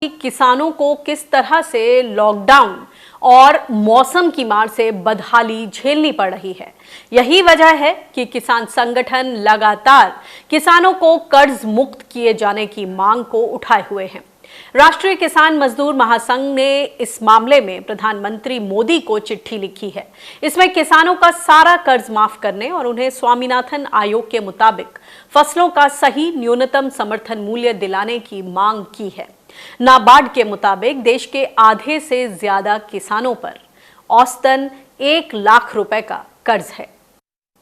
कि किसानों को किस तरह से लॉकडाउन और मौसम की मार से बदहाली झेलनी पड़ रही है। यही वजह है कि किसान संगठन लगातार किसानों को कर्ज मुक्त किए जाने की मांग को उठाए हुए हैं। राष्ट्रीय किसान मजदूर महासंघ ने इस मामले में प्रधानमंत्री मोदी को चिट्ठी लिखी है। इसमें किसानों का सारा कर्ज माफ करने और उन्हें स्वामीनाथन आयोग के मुताबिक फसलों का सही न्यूनतम समर्थन मूल्य दिलाने की मांग की है। नाबार्ड के मुताबिक देश के आधे से ज्यादा किसानों पर औसतन 1 लाख रुपए का कर्ज है।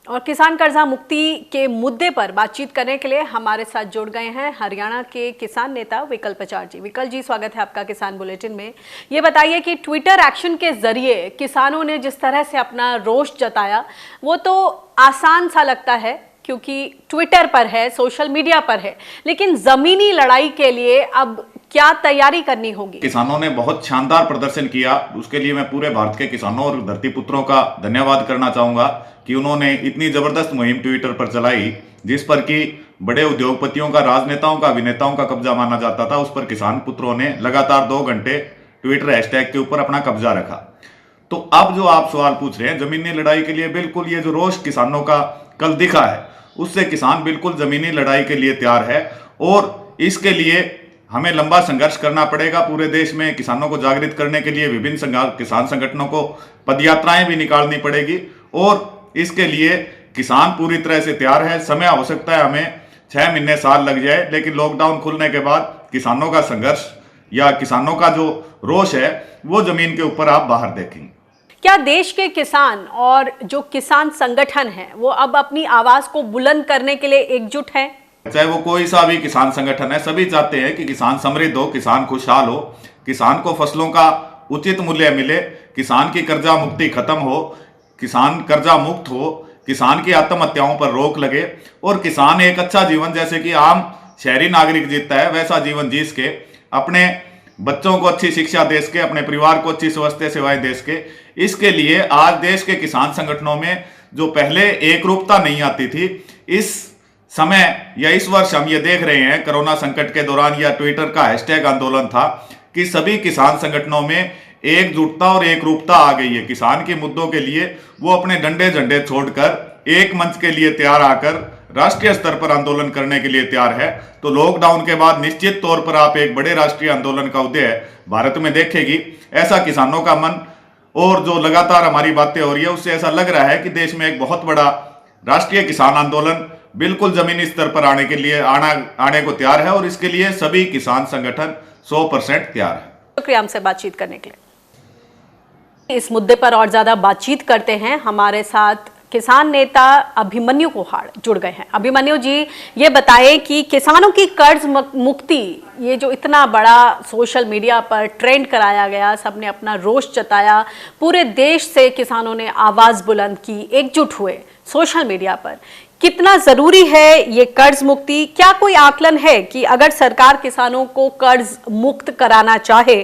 और किसान कर्जा मुक्ति के मुद्दे पर बातचीत करने के लिए हमारे साथ जुड़ गए हैं हरियाणा के किसान नेता विकल पचार जी। विकल जी, स्वागत है आपका किसान बुलेटिन में। ये बताइए कि ट्विटर एक्शन के जरिए किसानों ने जिस तरह से अपना रोष जताया वो तो आसान सा लगता है क्योंकि ट्विटर पर है, सोशल मीडिया पर है, लेकिन जमीनी लड़ाई के लिए अब क्या तैयारी करनी होगी? किसानों ने बहुत शानदार प्रदर्शन किया, उसके लिए मैं पूरे भारत के किसानों और धरती पुत्रों का धन्यवाद करना चाहूंगा कि उन्होंने इतनी जबरदस्त मुहिम ट्विटर पर चलाई जिस पर कि बड़े उद्योगपतियों का, राजनेताओं का, अभिनेताओं का कब्जा माना जाता था। उस पर किसान पुत्रों ने लगातार 2 घंटे ट्विटर हैशटैग के ऊपर अपना कब्जा रखा। तो अब जो आप सवाल पूछ रहे हैं जमीनी लड़ाई के लिए, बिल्कुल ये जो रोष किसानों का कल दिखा है उससे किसान बिल्कुल जमीनी लड़ाई के लिए तैयार है और इसके लिए हमें लंबा संघर्ष करना पड़ेगा। पूरे देश में किसानों को जागृत करने के लिए विभिन्न किसान संगठनों को पदयात्राएं भी निकालनी पड़ेगी और इसके लिए किसान पूरी तरह से तैयार है। समय हो सकता है हमें 6 महीने, साल लग जाए, लेकिन लॉकडाउन खुलने के बाद किसानों का संघर्ष या किसानों का जो रोष है वो जमीन के ऊपर आप बाहर देखेंगे। क्या देश के किसान और जो किसान संगठन है वो अब अपनी आवाज को बुलंद करने के लिए एकजुट है? चाहे वो कोई सा भी किसान संगठन है, सभी चाहते हैं कि किसान समृद्ध हो, किसान खुशहाल हो, किसान को फसलों का उचित मूल्य मिले, किसान की कर्जा मुक्ति खत्म हो, किसान कर्जा मुक्त हो, किसान की आत्महत्याओं पर रोक लगे और किसान एक अच्छा जीवन जैसे कि आम शहरी नागरिक जीता है वैसा जीवन जी के अपने बच्चों को अच्छी शिक्षा दे सके, अपने परिवार को अच्छी स्वास्थ्य सेवाएं दे सके। इसके लिए आज देश के किसान संगठनों में जो पहले एकरूपता नहीं आती थी, इस समय या इस वर्ष हम ये देख रहे हैं कोरोना संकट के दौरान या ट्विटर का हैशटैग आंदोलन था कि सभी किसान संगठनों में एकजुटता और एकरूपता आ गई है। किसान के मुद्दों के लिए वो अपने डंडे झंडे छोड़कर एक मंच के लिए तैयार आकर राष्ट्रीय स्तर पर आंदोलन करने के लिए तैयार है। तो लॉकडाउन के बाद निश्चित तौर पर आप एक बड़े राष्ट्रीय आंदोलन का उदय भारत में देखेगी। ऐसा किसानों का मन और जो लगातार हमारी बातें हो रही है उससे ऐसा लग रहा है कि देश में एक बहुत बड़ा राष्ट्रीय किसान आंदोलन बिल्कुल जमीनी स्तर पर आने के लिए आने को तैयार है और इसके लिए सभी किसान संगठन 100% तैयार है। शुक्रिया हमसे बातचीत करने के लिए। इस मुद्दे पर और ज्यादा बातचीत करते हैं, हमारे साथ किसान नेता अभिमन्यु कोहाड़ जुड़ गए हैं। अभिमन्यु जी, ये बताएं कि किसानों की कर्ज मुक्ति, ये जो इतना बड़ा सोशल मीडिया पर ट्रेंड कराया गया, सबने अपना रोष जताया, पूरे देश से किसानों ने आवाज बुलंद की, एकजुट हुए सोशल मीडिया पर, कितना जरूरी है ये कर्ज मुक्ति? क्या कोई आकलन है कि अगर सरकार किसानों को कर्ज मुक्त कराना चाहे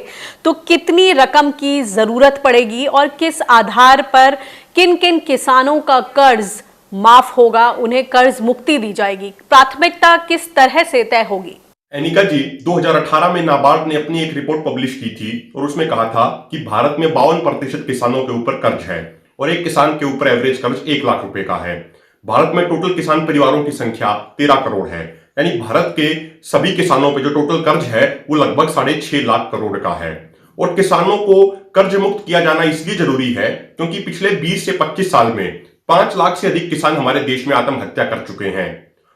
तो कितनी रकम की जरूरत पड़ेगी और किस आधार पर किन किन किसानों का कर्ज माफ होगा, उन्हें कर्ज मुक्ति दी जाएगी? प्राथमिकता किस तरह से तय होगी? एनिका जी, 2018 में नाबार्ड ने अपनी एक रिपोर्ट पब्लिश की थी और उसमें कहा था कि भारत में 52% किसानों के ऊपर कर्ज है और एक किसान के ऊपर एवरेज कर्ज 1 लाख रुपए का है। भारत में टोटल किसान परिवारों की संख्या 13 करोड़ है, यानी भारत के सभी किसानों पे जो टोटल कर्ज है वो लगभग 6.5 लाख करोड़ का है। और किसानों को कर्ज मुक्त किया जाना इसलिए जरूरी है क्योंकि पिछले 20 से 25 साल में 5 लाख से अधिक किसान हमारे देश में आत्महत्या कर चुके हैं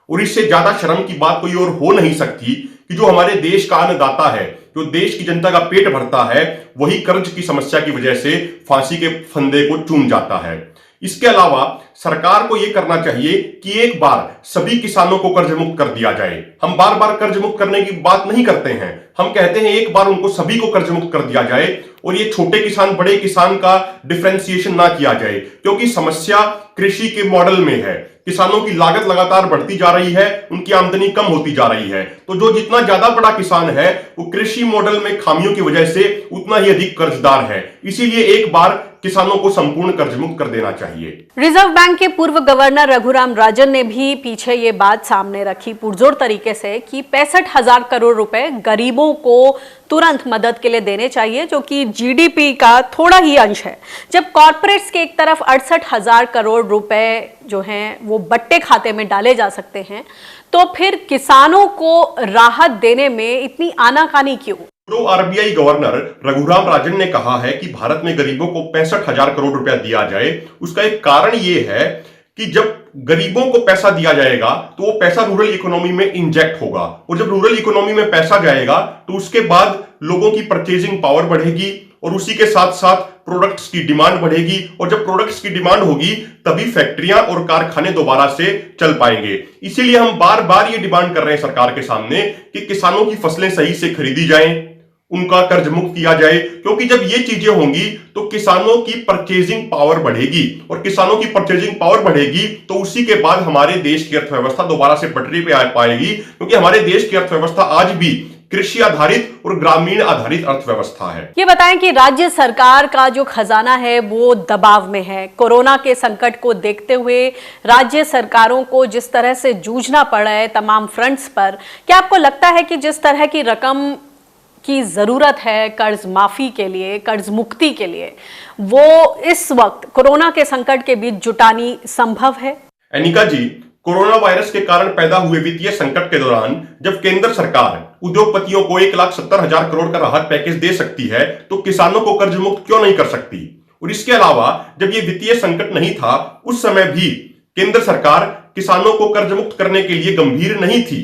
और इससे ज्यादा शर्म की बात कोई और हो नहीं सकती कि जो हमारे देश का अन्नदाता है, जो देश की जनता का पेट भरता है, वही कर्ज की समस्या की वजह से फांसी के फंदे को चूम जाता है। इसके अलावा सरकार को यह करना चाहिए कि एक बार सभी किसानों को कर्ज मुक्त कर दिया जाए। हम बार बार कर्ज मुक्त करने की बात नहीं करते हैं, हम कहते हैं एक बार उनको सभी को कर्ज मुक्त कर दिया जाए और ये छोटे किसान बड़े किसान का डिफरेंशिएशन ना किया जाए क्योंकि समस्या कृषि के मॉडल में है। किसानों की लागत लगातार बढ़ती जा रही है, उनकी आमदनी कम होती जा रही है, तो जो जितना ज्यादा बड़ा किसान है वो कृषि मॉडल में खामियों की वजह से उतना ही अधिक कर्जदार है। इसीलिए एक बार किसानों को संपूर्ण कर्ज मुक्त कर देना चाहिए। रिजर्व बैंक बैंक के पूर्व गवर्नर रघुराम राजन ने भी पीछे ये बात सामने रखी पुरजोर तरीके से कि 65,000 करोड़ रुपए गरीबों को तुरंत मदद के लिए देने चाहिए, जो कि जीडीपी का थोड़ा ही अंश है। जब कॉर्पोरेट्स के एक तरफ 68,000 करोड़ रुपए जो हैं वो बट्टे खाते में डाले जा सकते हैं, तो फिर किसानों को राहत देने में इतनी आनाकानी क्यों? आरबीआई गवर्नर रघुराम राजन ने कहा है कि भारत में गरीबों को 65,000 करोड़ रुपया दिया जाए। उसका एक कारण यह है कि जब गरीबों को पैसा दिया जाएगा तो वो पैसा रूरल इकोनॉमी में इंजेक्ट होगा, और जब रूरल इकोनॉमी में पैसा जाएगा तो उसके बाद लोगों की परचेजिंग पावर बढ़ेगी और उसी के साथ साथ प्रोडक्ट्स की डिमांड बढ़ेगी, और जब प्रोडक्ट्स की डिमांड होगी तभी फैक्ट्रियां और कारखाने दोबारा से चल पाएंगे। इसीलिए हम बार बार ये डिमांड कर रहे हैं सरकार के सामने कि किसानों की फसलें सही से खरीदी जाएं, उनका कर्ज मुक्त किया जाए, क्योंकि जब ये चीजें होंगी तो किसानों की परचेजिंग पावर बढ़ेगी, और किसानों की परचेजिंग पावर बढ़ेगी तो उसी के बाद हमारे देश की अर्थव्यवस्था दोबारा से पटरी पे आ पाएगी, क्योंकि हमारे देश की अर्थव्यवस्था आज भी कृषि आधारित और ग्रामीण आधारित अर्थव्यवस्था है। ये बताएं कि राज्य सरकार का जो खजाना है वो दबाव में है। कोरोना के संकट को देखते हुए राज्य सरकारों को जिस तरह से जूझना पड़ा है तमाम फ्रंट्स पर, क्या आपको लगता है कि जिस तरह की रकम की जरूरत है कर्ज माफी के लिए, कर्ज मुक्ति के लिए, वो इस वक्त कोरोना के संकट के बीच जुटानी संभव है? अनिका जी, कोरोना वायरस के कारण पैदा हुए वित्तीय संकट के दौरान जब केंद्र सरकार उद्योगपतियों को 1,70,000 करोड़ का राहत पैकेज दे सकती है तो किसानों को कर्ज मुक्त क्यों नहीं कर सकती? और इसके अलावा जब ये वित्तीय संकट नहीं था उस समय भी केंद्र सरकार किसानों को कर्ज मुक्त करने के लिए गंभीर नहीं थी।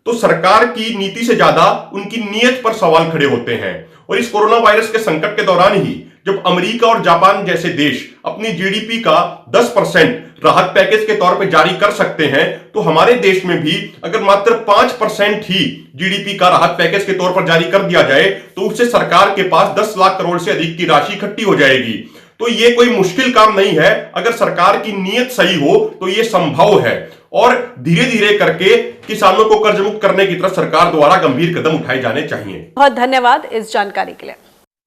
तो सरकार की नीति से ज्यादा उनकी नीयत पर सवाल खड़े होते हैं। और इस कोरोना वायरस के संकट के दौरान ही जब अमेरिका और जापान जैसे देश अपनी जीडीपी का 10% राहत पैकेज के तौर पर जारी कर सकते हैं, तो हमारे देश में भी अगर मात्र 5% ही जीडीपी का राहत पैकेज के तौर पर जारी कर दिया जाए तो उससे सरकार के पास 10 लाख करोड़ से अधिक की राशि इकट्ठी हो जाएगी। तो ये कोई मुश्किल काम नहीं है, अगर सरकार की नीयत सही हो तो ये संभव है, और धीरे धीरे करके किसानों को कर्ज मुक्त करने की तरफ सरकार द्वारा गंभीर कदम उठाए जाने चाहिए। बहुत धन्यवाद इस जानकारी के लिए।